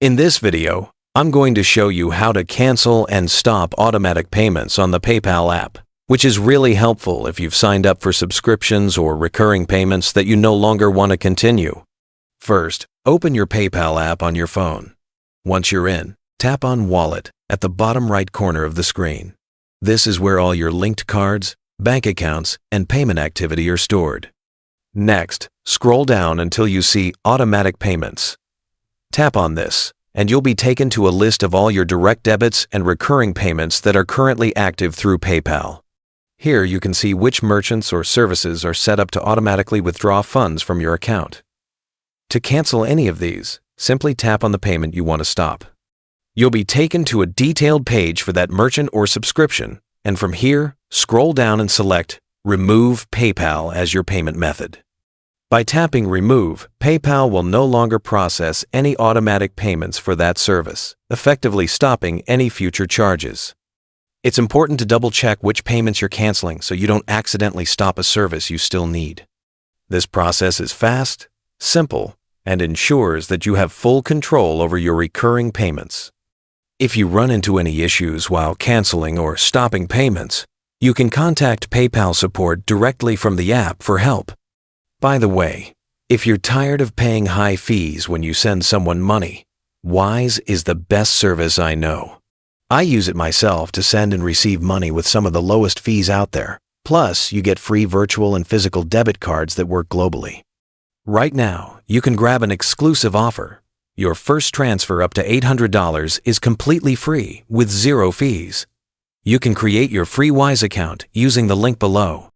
In this video, I'm going to show you how to cancel and stop automatic payments on the PayPal app, which is really helpful if you've signed up for subscriptions or recurring payments that you no longer want to continue. First, open your PayPal app on your phone. Once you're in, tap on Wallet at the bottom right corner of the screen. This is where all your linked cards, bank accounts, and payment activity are stored. Next, scroll down until you see Automatic Payments. Tap on this, and you'll be taken to a list of all your direct debits and recurring payments that are currently active through PayPal. Here you can see which merchants or services are set up to automatically withdraw funds from your account. To cancel any of these, simply tap on the payment you want to stop. You'll be taken to a detailed page for that merchant or subscription, and from here, scroll down and select Remove PayPal as your payment method. By tapping Remove, PayPal will no longer process any automatic payments for that service, effectively stopping any future charges. It's important to double-check which payments you're canceling so you don't accidentally stop a service you still need. This process is fast, simple, and ensures that you have full control over your recurring payments. If you run into any issues while canceling or stopping payments, you can contact PayPal support directly from the app for help. By the way, if you're tired of paying high fees when you send someone money, Wise is the best service I know. I use it myself to send and receive money with some of the lowest fees out there. Plus, you get free virtual and physical debit cards that work globally. Right now, you can grab an exclusive offer. Your first transfer up to $800 is completely free with 0 fees. You can create your free Wise account using the link below.